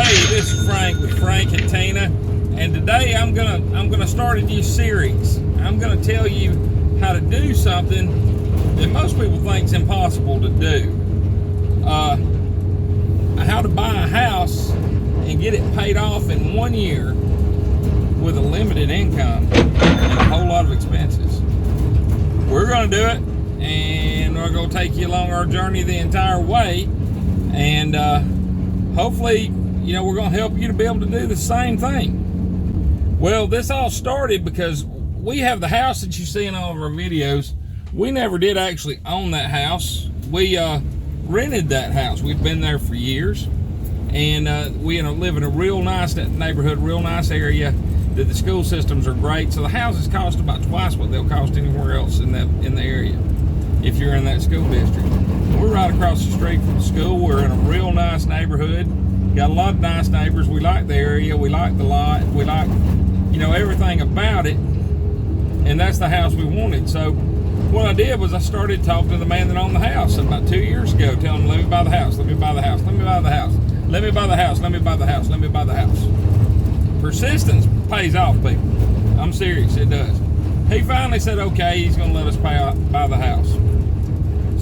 Hey, this is Frank with Frank and Tina, and today I'm gonna start a new series. I'm gonna tell you how to do something that most people think is impossible to do. How to buy a house and get it paid off in 1 year with a limited income and a whole lot of expenses. We're gonna do it, and we're gonna take you along our journey the entire way, and hopefully, you know, we're going to help you to be able to do the same thing. Well, this all started because we have the house that you see in all of our videos. We never did actually own that house. We rented that house. We've been there for years, and we live in a real nice neighborhood, real nice area. That the school systems are great. So the houses cost about twice what they'll cost anywhere else in the area if you're in that school district. We're right across the street from the school. We're in a real nice neighborhood. Got a lot of nice neighbors. We like the area. We like the lot. We like, you know, everything about it. And that's the house we wanted. So what I did was I started talking to the man that owned the house about 2 years ago, telling him, let me buy the house, let me buy the house, let me buy the house, let me buy the house, let me buy the house, let me buy the house. Persistence pays off, people. I'm serious, it does. He finally said, okay, he's going to let us buy the house.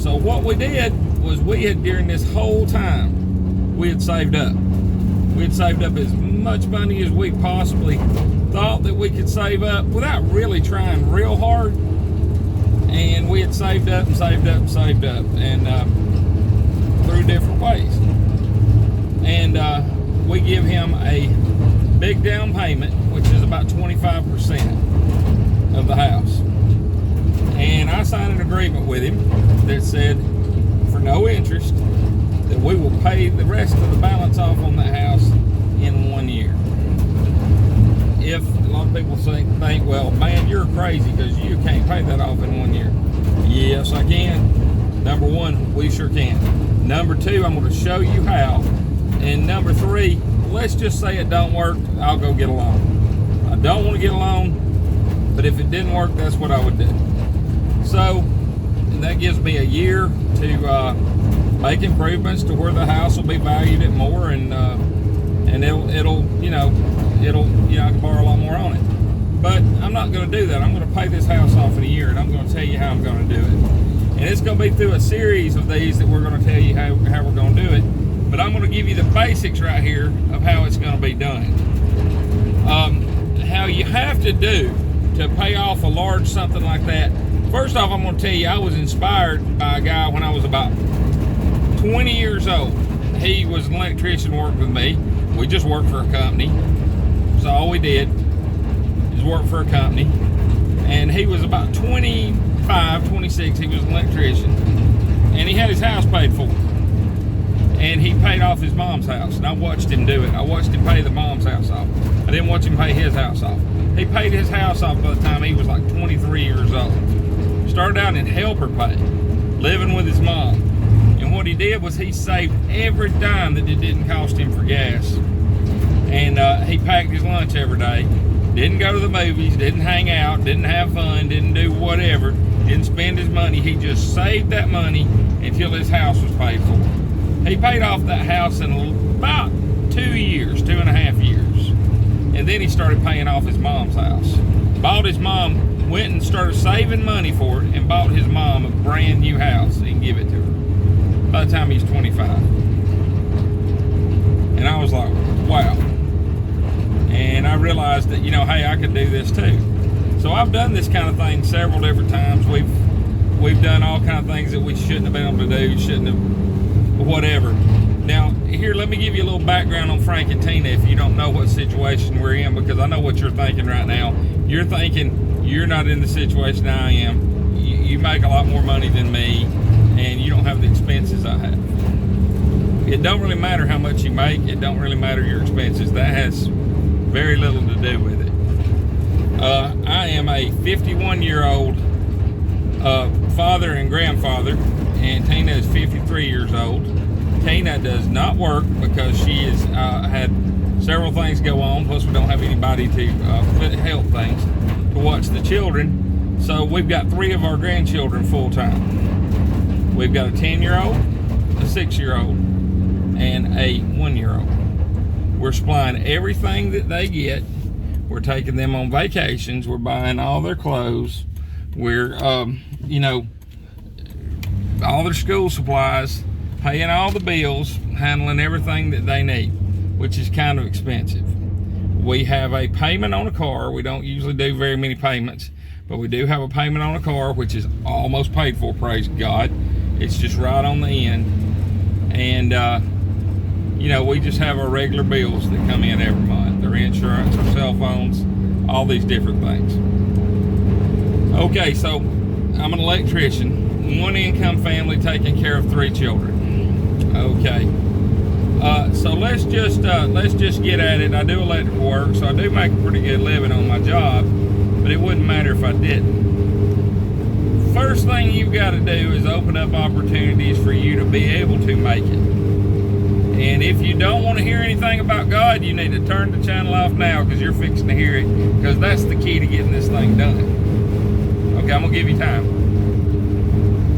So what we did was during this whole time, we had saved up. We had saved up as much money as we possibly thought that we could save up without really trying real hard. And we had saved up and saved up and saved up, and through different ways. And we give him a big down payment, which is about 25% of the house. And I signed an agreement with him that said, for no interest, that we will pay the rest of the balance off on that house in 1 year. If a lot of people think, well, man, you're crazy because you can't pay that off in 1 year. Yes, I can. Number one, we sure can. Number two, I'm going to show you how. And number three, let's just say it don't work, I'll go get a loan. I don't want to get a loan, but if it didn't work, that's what I would do. So that gives me a year to make improvements to where the house will be valued at more, and it'll I can borrow a lot more on it. But I'm not going to do that. I'm going to pay this house off in a year, and I'm going to tell you how I'm going to do it. And it's going to be through a series of these that we're going to tell you how we're going to do it. But I'm going to give you the basics right here of how it's going to be done. How you have to do to pay off a large something like that. First off, I'm going to tell you, I was inspired by a guy when I was about 20 years old. He was an electrician, worked with me. We just worked for a company. So all we did is work for a company. And he was about 25, 26. He was an electrician. And he had his house paid for. And he paid off his mom's house. And I watched him do it. I watched him pay the mom's house off. I didn't watch him pay his house off. He paid his house off by the time he was like 23 years old. Started out in helper pay, living with his mom. And what he did was he saved every dime that it didn't cost him for gas. And he packed his lunch every day. Didn't go to the movies, didn't hang out, didn't have fun, didn't do whatever. Didn't spend his money. He just saved that money until his house was paid for. He paid off that house in about 2 years, 2.5 years. And then he started paying off his mom's house. Bought his mom, went and started saving money for it, and bought his mom a brand new house and give it to her by the time he's 25. And I was like, wow. And I realized that, you know, hey, I could do this too. So I've done this kind of thing several different times. We've done all kind of things that we shouldn't have been able to do, shouldn't have, whatever. Now, here, let me give you a little background on Frank and Tina if you don't know what situation we're in, because I know what you're thinking right now. You're thinking you're not in the situation I am. You make a lot more money than me, and you don't have the expenses I have. It don't really matter how much you make. It don't really matter your expenses. That has very little to do with it. I am a 51-year-old father and grandfather, and Tina is 53 years old. Tina does not work because she has had several things go on, plus we don't have anybody to help things, to watch the children. So we've got 3 of our grandchildren full-time. We've got a 10-year-old, a 6-year-old, and a 1-year-old. We're supplying everything that they get. We're taking them on vacations. We're buying all their clothes. We're, you know, all their school supplies, paying all the bills, handling everything that they need, which is kind of expensive. We have a payment on a car. We don't usually do very many payments, but we do have a payment on a car, which is almost paid for, praise God. It's just right on the end. And, you know, we just have our regular bills that come in every month. Their insurance, our cell phones, all these different things. Okay, so I'm an electrician, one income family taking care of 3 children. Okay, so let's just get at it. I do electrical work, so I do make a pretty good living on my job, but it wouldn't matter if I didn't. First thing you've got to do is open up opportunities for you to be able to make it. And if you don't want to hear anything about God, you need to turn the channel off now, because you're fixing to hear it, because that's the key to getting this thing done. Okay, I'm going to give you time.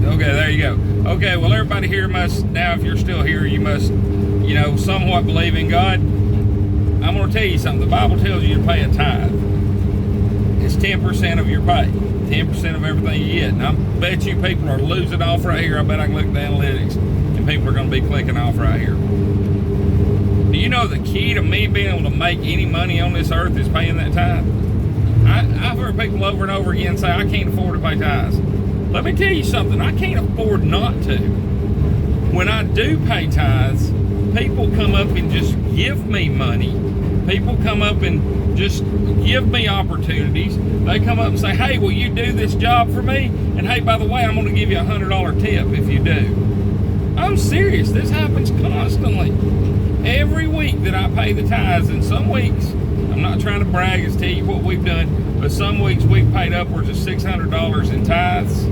Okay, there you go. Okay, well, everybody here must, now if you're still here, you must, you know, somewhat believe in God. I'm going to tell you something. The Bible tells you to pay a tithe. It's 10% of your pay. 10% of everything you get. And I bet you people are losing off right here. I bet I can look at the analytics, and people are going to be clicking off right here. Do you know the key to me being able to make any money on this earth is paying that tithe? I've heard people over and over again say, I can't afford to pay tithes. Let me tell you something, I can't afford not to. When I do pay tithes, people come up and just give me money. People come up and just give me opportunities. They come up and say, hey, will you do this job for me? And hey, by the way, I'm going to give you a $100 tip if you do. I'm serious, this happens constantly. Every week that I pay the tithes, and some weeks, I'm not trying to brag and tell you what we've done, but some weeks we've paid upwards of $600 in tithes,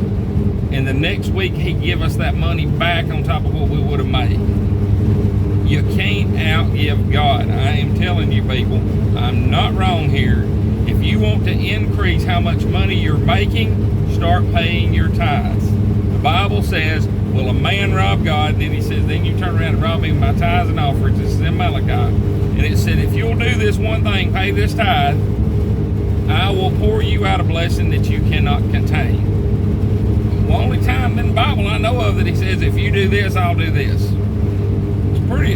and the next week he'd give us that money back on top of what we would have made. You can't outgive God. I am telling you people, I'm not wrong here. If you want to increase how much money you're making, start paying your tithes. The Bible says, will a man rob God? And then he says, then you turn around and rob me with my tithes and offerings. This is in Malachi. And it said, if you'll do this one thing, pay this tithe, I will pour you out a blessing that you cannot contain. The only time in the Bible I know of that he says, if you do this, I'll do this.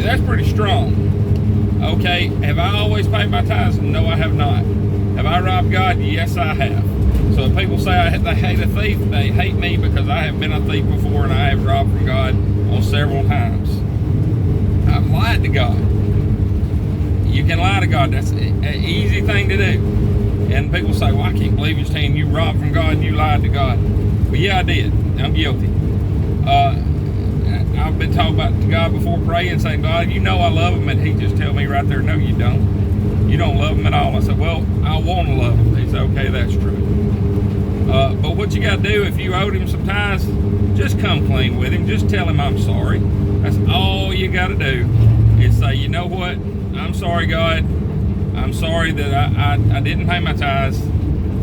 That's pretty strong. Okay, have I always paid my tithes? No, I have not. Have I robbed God? Yes, I have. So if people say they hate a thief, they hate me because I have been a thief before and I have robbed from God on several times. I've lied to God. You can lie to God. That's an easy thing to do. And people say, well, I can't believe you're saying you robbed from God and you lied to God. Well, yeah, I did. I'm guilty. I've been talking about to God before praying, saying, God, you know I love him. And he just tell me right there, no, you don't. You don't love him at all. I said, well, I want to love him. He said, okay, that's true. But what you got to do, if you owed him some tithes, just come clean with him. Just tell him I'm sorry. That's all you got to do is say, you know what? I'm sorry, God. I'm sorry that I didn't pay my tithes.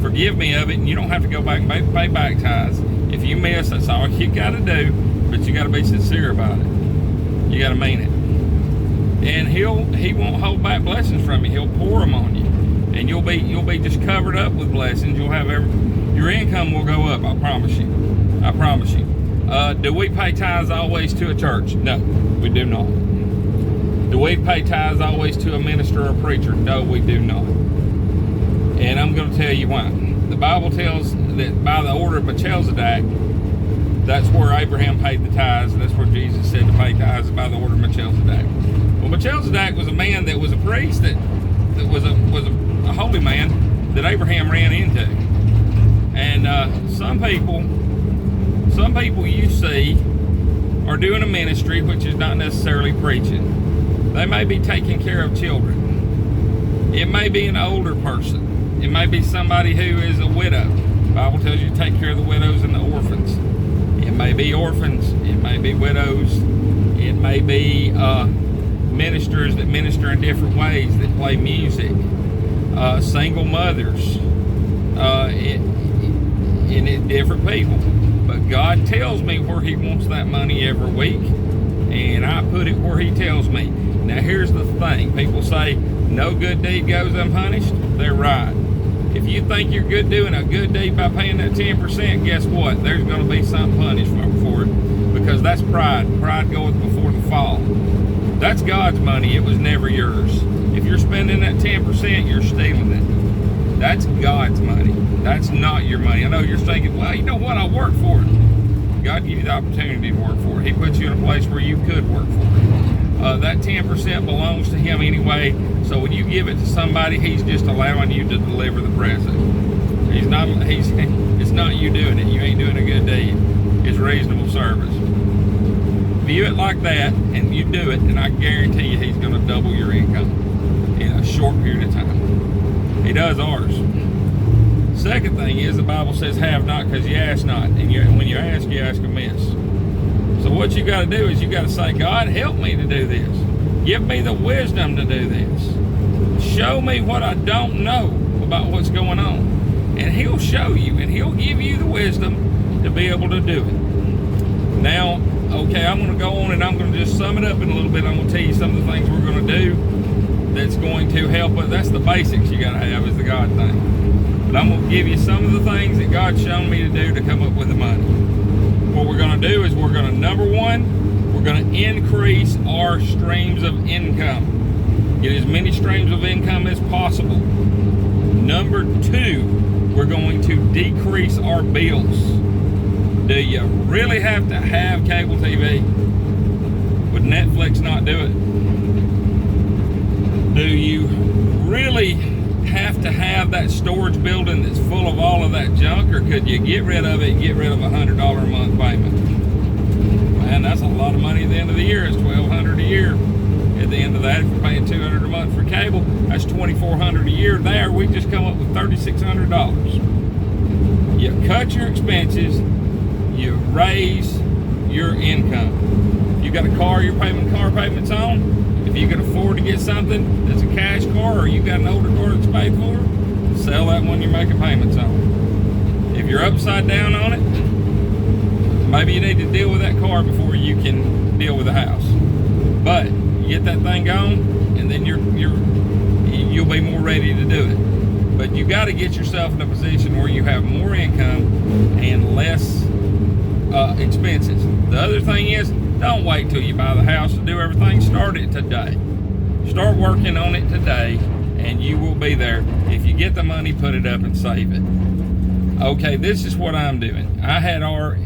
Forgive me of it. And you don't have to go back and pay back tithes. If you miss, that's all you got to do. But you got to be sincere about it. You got to mean it. And he won't hold back blessings from you. He'll pour them on you. And you'll be just covered up with blessings. You'll have your income will go up. I promise you. I promise you. Do we pay tithes always to a church? No, we do not. Do we pay tithes always to a minister or a preacher? No, we do not. And I'm going to tell you why. The Bible tells that by the order of Melchizedek, that's where Abraham paid the tithes, and that's where Jesus said to pay tithes by the order of Melchizedek. Well, Melchizedek was a man that was a priest that was a holy man that Abraham ran into. And some people you see are doing a ministry which is not necessarily preaching. They may be taking care of children. It may be an older person. It may be somebody who is a widow. The Bible tells you to take care of the widows and the orphans. It may be orphans. It may be widows. It may be ministers that minister in different ways, that play music. Single mothers. And different people. But God tells me where he wants that money every week. and I put it where he tells me. Now here's the thing, people say no good deed goes unpunished. They're right. If you think you're good doing a good deed by paying that 10%, guess what? There's going to be some punishment for it, because that's pride. Pride goeth before the fall. That's God's money. It was never yours. If you're spending that 10%, you're stealing it. That's God's money. That's not your money. I know you're thinking, well, you know what? I work for it. God gave you the opportunity to work for it. He puts you in a place where you could work for it. That 10% belongs to him anyway. So when you give it to somebody, he's just allowing you to deliver the present. It's not you doing it. You ain't doing a good deed. It's reasonable service. View it like that, and you do it, and I guarantee you he's going to double your income in a short period of time. He does ours. Second thing is, the Bible says have not because you ask not, and when you ask amiss. So what you got to do is you got to say, God, help me to do this. Give me the wisdom to do this. Show me what I don't know about what's going on. And he'll show you, and he'll give you the wisdom to be able to do it. Now, okay, I'm going to go on and I'm going to just sum it up in a little bit. I'm going to tell you some of the things we're going to do that's going to help us. That's the basics you got to have, is the God thing. But I'm going to give you some of the things that God's shown me to do to come up with the money. What we're going to do is we're going to, number one, we're going to increase our streams of income. Get as many streams of income as possible. Number two, we're going to decrease our bills. Do you really have to have cable TV? Would Netflix not do it? Do you really have to have that storage building that's full of all of that junk, or could you get rid of it and get rid of $100 a month payment? Man, that's a lot of money at the end of the year. It's $1,200 a year. At the end of that, if you're paying $200 a month for cable, that's $2,400 a year there. We just come up with $3,600. You cut your expenses, you raise your income. You got a car you're paying car payments on. If you can afford to get something that's a cash car, or you got an older car that's paid for, sell that one you're making payments on. If you're upside down on it, maybe you need to deal with that car before you can deal with the house. But you get that thing going, and then you'll be more ready to do it. But you got to get yourself in a position where you have more income and less expenses. The other thing is, don't wait till you buy the house to do everything. Start it today. Start working on it today, and you will be there. If you get the money, put it up and save it. Okay, this is what I'm doing. I had our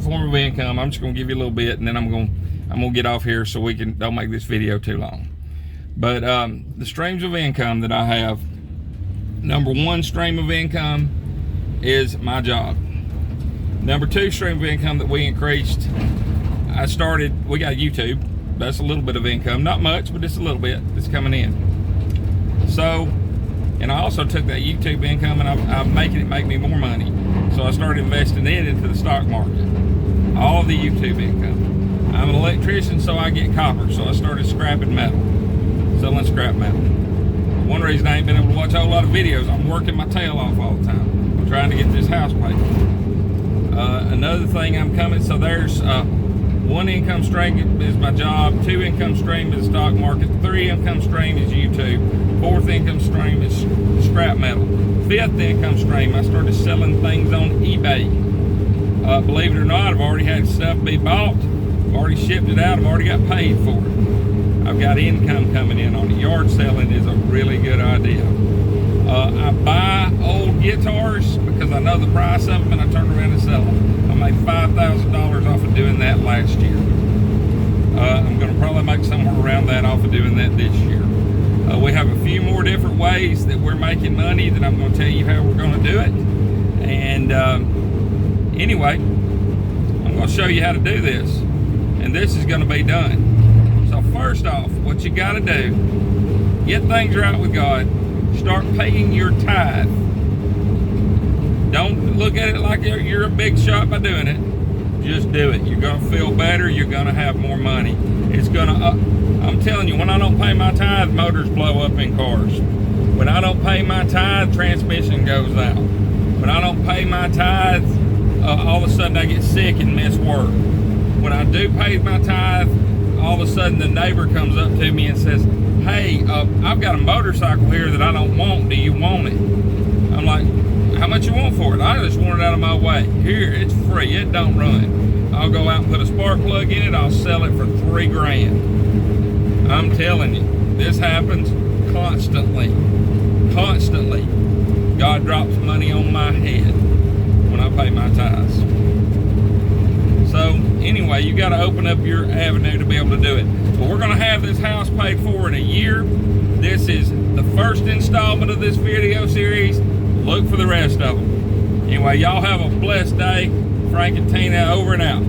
form of income. I'm just going to give you a little bit, and then I'm going to get off here so we can don't make this video too long. But the streams of income that I have, number one stream of income is my job. Number two stream of income that we increased, we got YouTube. That's a little bit of income. Not much, but it's a little bit that's coming in. So, and I also took that YouTube income and I'm making it make me more money. So I started investing it into the stock market. All of the YouTube income. I'm an electrician, so I get copper. So I started scrapping metal, selling scrap metal. One reason I ain't been able to watch a whole lot of videos, I'm working my tail off all the time. I'm trying to get this house paid for. Another thing I'm coming, so there's one income stream is my job, two income stream is the stock market, three income stream is YouTube, fourth income stream is scrap metal, fifth income stream, I started selling things on eBay. Believe it or not, I've already had stuff be bought, I've already shipped it out, I've already got paid for it. I've got income coming in on it. Yard selling is a really good idea. I buy old guitars because I know the price of them, and I turn around and sell them. I made $5,000 off of doing that last year. I'm going to probably make somewhere around that off of doing that this year. We have a few more different ways that we're making money that I'm going to tell you how we're going to do it. And anyway, I'm going to show you how to do this, and this is going to be done. So first off, what you got to do, get things right with God. Start paying your tithe. Don't look at it like you're a big shot by doing it. Just do it. You're going to feel better. You're going to have more money. It's going to, I'm telling you, when I don't pay my tithe, motors blow up in cars. When I don't pay my tithe, transmission goes out. When I don't pay my tithe, all of a sudden I get sick and miss work. when I do pay my tithe, all of a sudden the neighbor comes up to me and says, hey, I've got a motorcycle here that I don't want. Do you want it? I'm like, how much you want for it? I just want it out of my way. Here, it's free. It don't run. I'll go out and put a spark plug in it. I'll sell it for $3 grand. I'm telling you, this happens constantly. Constantly. God drops money on my head when I pay my tithes. So anyway, you got to open up your avenue to be able to do it. But we're going to have this house paid for in a year. This is the first installment of this video series. Look for the rest of them. Anyway, y'all have a blessed day. Frank and Tina over and out.